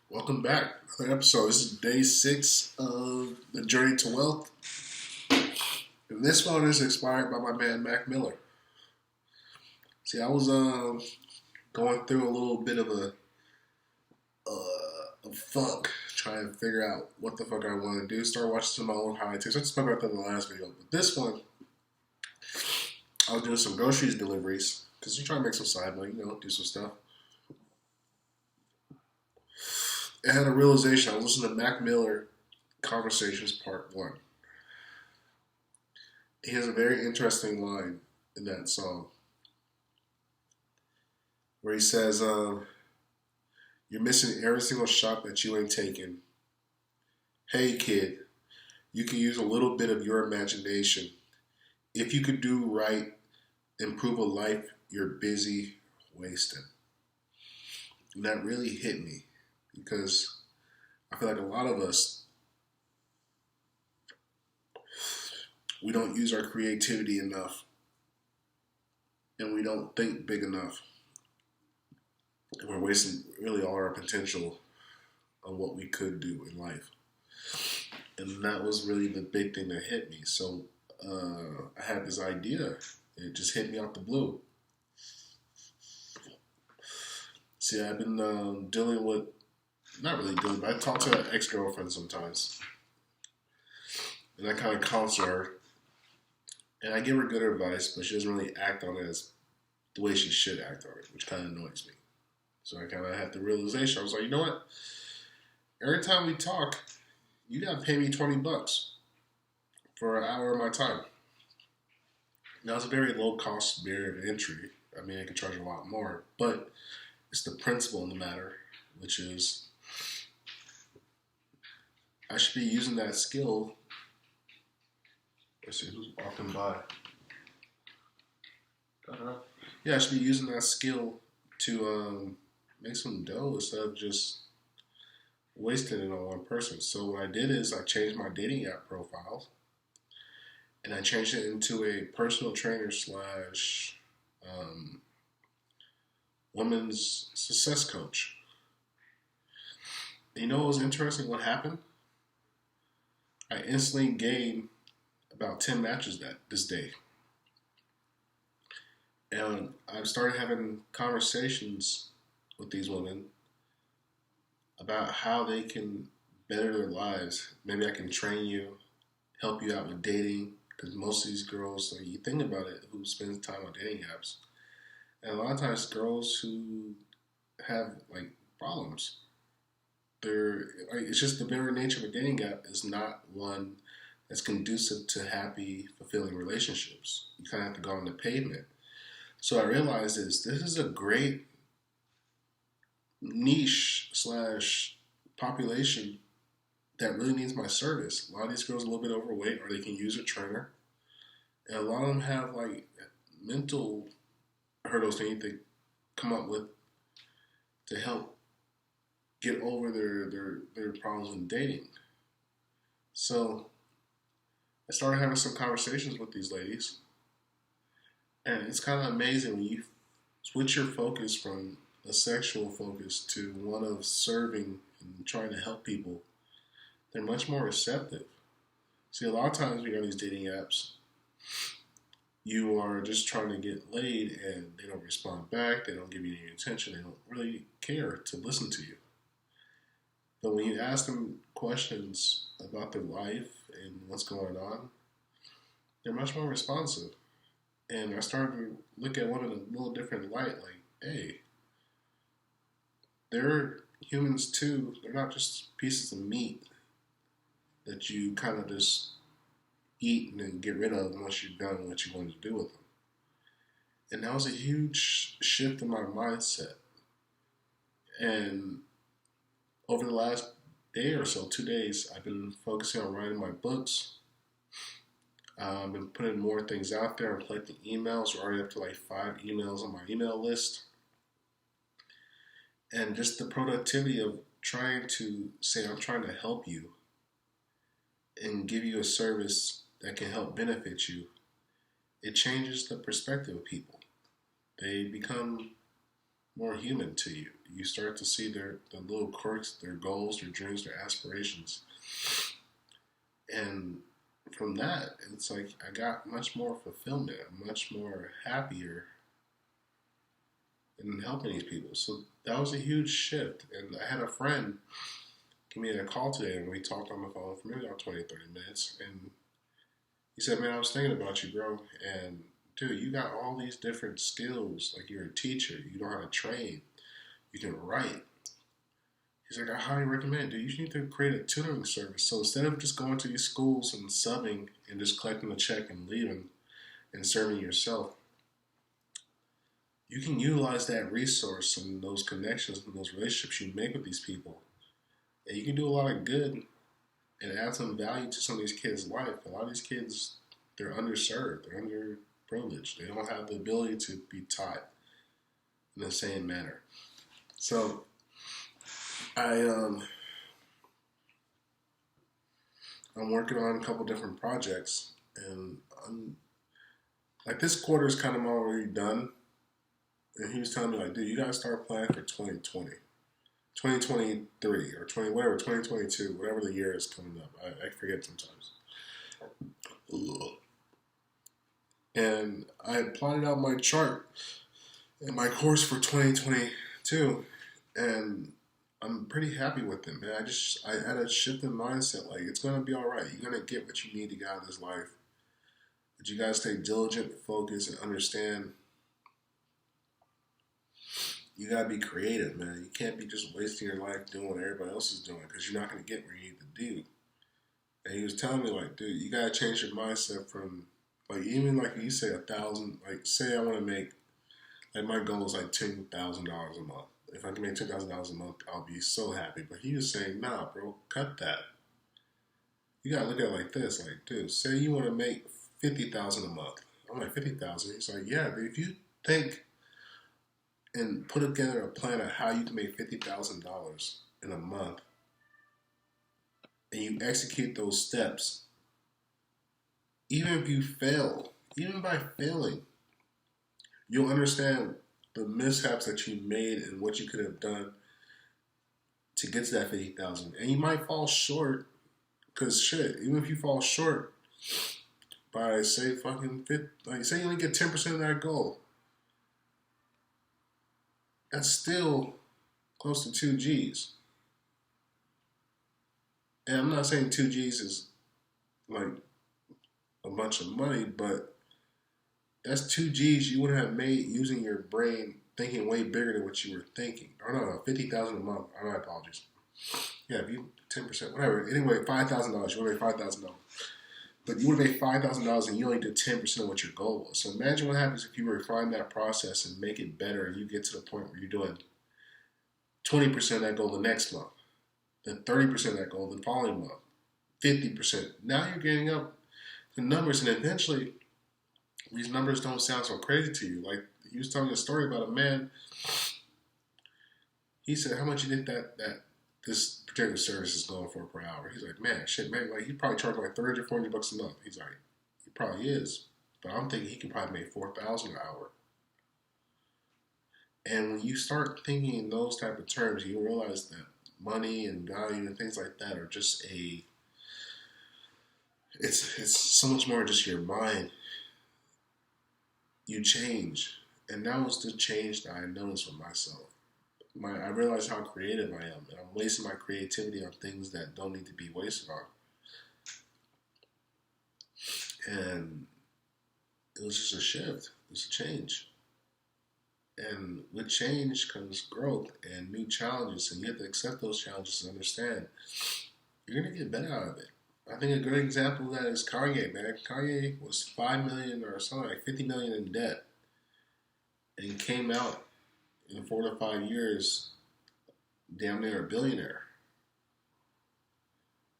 Welcome back. Another episode. This is day 6 of the Journey to Wealth. And this one is inspired by my man Mac Miller. See, I was going through a little bit of a funk trying to figure out what the fuck I want to do. Start watching some of my own highlights. I just spoke about that in the last video. But this one, I was doing some groceries deliveries because you're trying to make some side money, do some stuff. I had a realization. I was listening to Mac Miller Conversations Part 1. He has a very interesting line in that song where he says, you're missing every single shot that you ain't taken. Hey kid, you can use a little bit of your imagination. If you could do right, improve a life you're busy wasting. And that really hit me because I feel like a lot of us, we don't use our creativity enough and we don't think big enough. And we're wasting really all our potential on what we could do in life. And that was really the big thing that hit me. So I had this idea. It just hit me out the blue. See, I've been dealing with, not really dealing, but I talk to an ex-girlfriend sometimes. And I kind of counsel her. And I give her good advice, but she doesn't really act on it as the way she should act on it, which kind of annoys me. So I kind of had the realization. I was like, you know what? Every time we talk, you got to pay me $20 for an hour of my time. Now, it's a very low-cost barrier of entry. I mean, I could charge a lot more, but it's the principle in the matter, which is I should be using that skill. Let's see, who's walking by? Yeah, I should be using that skill to make some dough instead of just wasting it on one person. So what I did is I changed my dating app profile and I changed it into a personal trainer slash women's success coach. And you know what was interesting? What happened? I instantly gained about 10 matches this day. And I started having conversations with these women about how they can better their lives. Maybe I can train you, help you out with dating, because most of these girls, like, you think about it, who spend time on dating apps, and a lot of times girls who have like problems, it's just the very nature of a dating app is not one that's conducive to happy, fulfilling relationships. You kind of have to go on the pavement. So I realized this is a great niche slash population that really needs my service. A lot of these girls are a little bit overweight, or they can use a trainer. And a lot of them have like mental hurdles they need to come up with to help get over their problems in dating. So I started having some conversations with these ladies. And it's kind of amazing when you switch your focus from a sexual focus to one of serving and trying to help people. They're much more receptive. See, a lot of times when you're on these dating apps, you are just trying to get laid and they don't respond back, they don't give you any attention, they don't really care to listen to you. But when you ask them questions about their life and what's going on, they're much more responsive. And I started to look at women in a little different light, like, hey, they're humans too. They're not just pieces of meat that you kind of just eat and then get rid of once you're done what you want to do with them. And that was a huge shift in my mindset. And over the last day or so, 2 days, I've been focusing on writing my books. I've been putting more things out there. I'm collecting emails. We're already up to like 5 emails on my email list. And just the productivity of trying to say, I'm trying to help you and give you a service that can help benefit you, it changes the perspective of people. They become more human to you. You start to see the little quirks, their goals, their dreams, their aspirations. And from that, it's like I got much more fulfillment. I'm much more happier in helping these people. So that was a huge shift. And I had a friend give me a call today, and we talked on the phone for maybe about 20, 30 minutes. And he said, man, I was thinking about you, bro. And dude, you got all these different skills. Like you're a teacher, you know how to train, you can write. He's like, I highly recommend, dude, you need to create a tutoring service. So instead of just going to these schools and subbing and just collecting a check and leaving and serving yourself, you can utilize that resource and those connections and those relationships you make with these people. And you can do a lot of good and add some value to some of these kids' life. A lot of these kids, they're underserved, they're underprivileged. They don't have the ability to be taught in the same manner. So I'm working on a couple different projects, and like this quarter is kind of already done. And he was telling me like, dude, you gotta start planning for 2020, 2023, or 2022, whatever the year is coming up. I forget sometimes. And I had plotted out my chart and my course for 2022, and I'm pretty happy with it, man. I had a shift in mindset. Like, it's gonna be all right. You're gonna get what you need to get out of this life. But you gotta stay diligent, focused, and understand. You gotta be creative, man. You can't be just wasting your life doing what everybody else is doing, because you're not gonna get where you need to do. And he was telling me like, dude, you gotta change your mindset from like, even like you say 1,000. Like, say I want to make, like, my goal is like $10,000 a month. If I can make $10,000 a month, I'll be so happy. But he was saying, nah, bro, cut that. You gotta look at it like this, like, dude, say you want to make $50,000 a month. I'm like, 50,000. He's like, yeah, but if you think and put together a plan of how you can make $50,000 in a month, and you execute those steps, even if you fail, even by failing, you'll understand the mishaps that you made and what you could have done to get to that 50,000. And you might fall short, because shit, even if you fall short by say fucking like say you only get 10% of that goal, that's still close to 2 G's. And I'm not saying 2 G's is like a bunch of money, but that's 2 G's you would have made using your brain, thinking way bigger than what you were thinking. Or no, 50,000 a month. My apologies. Yeah, if you 10%, whatever. Anyway, $5,000. You would have made $5,000. But you would have made $5,000 and you only did 10% of what your goal was. So imagine what happens if you refine that process and make it better, and you get to the point where you're doing 20% of that goal the next month, then 30% of that goal the following month, 50%. Now you're getting up the numbers, and eventually these numbers don't sound so crazy to you. Like, he was telling a story about a man. He said, how much you think that this particular service is going for per hour? He's like, man, shit, man, like, he probably charged like 30 or 40 bucks a month. He's like, he probably is, but I'm thinking he can probably make 4,000 an hour. And when you start thinking in those type of terms, you realize that money and value and things like that are just it's so much more just your mind. You change. And that was the change that I noticed for myself. I realized how creative I am, and I'm wasting my creativity on things that don't need to be wasted on. And it was just a shift. It was a change. And with change comes growth and new challenges, and you have to accept those challenges and understand you're going to get better out of it. I think a good example of that is Kanye, man. Kanye was $5 million or something like $50 million in debt, and came out in 4 to 5 years damn near a billionaire.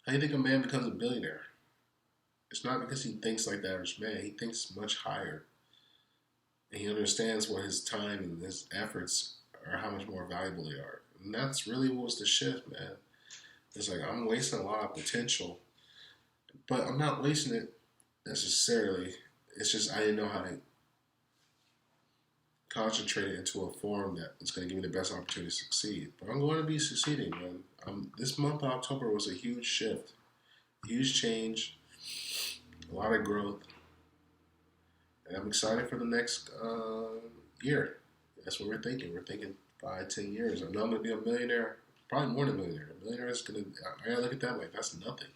How do you think a man becomes a billionaire? It's not because he thinks like the average man. He thinks much higher. And he understands what his time and his efforts are, how much more valuable they are. And that's really what was the shift, man. It's like, I'm wasting a lot of potential, but I'm not wasting it necessarily. It's just I didn't know how to concentrate it into a form that is going to give me the best opportunity to succeed. But I'm going to be succeeding, man. This month of October was a huge shift, huge change, a lot of growth, and I'm excited for the next year. That's what we're thinking. We're thinking 5, 10 years. I know I'm going to be a millionaire, probably more than a millionaire. A millionaire is going to, I got to look at that like that's nothing.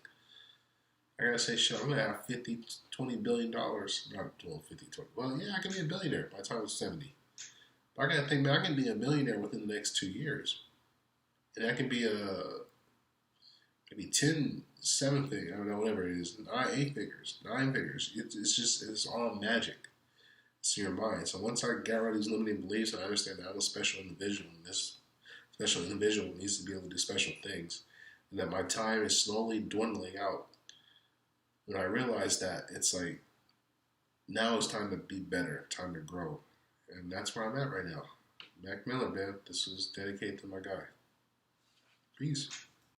I got to say, shit, I'm going to have $20 billion. Not 12, 50, 20. Well, yeah, I can be a billionaire by the time I'm 70. But I got to think, man, I can be a millionaire within the next 2 years. And I can be maybe 10, 7 figures, I don't know, whatever it is, 8 figures, 9 figures. It's all magic. It's in your mind. So once I get rid of these limiting beliefs and I understand that I'm a special individual, and this special individual needs to be able to do special things, and that my time is slowly dwindling out, when I realize that, it's like, now it's time to be better, time to grow. And that's where I'm at right now. Mac Miller, man. This is dedicated to my guy. Peace.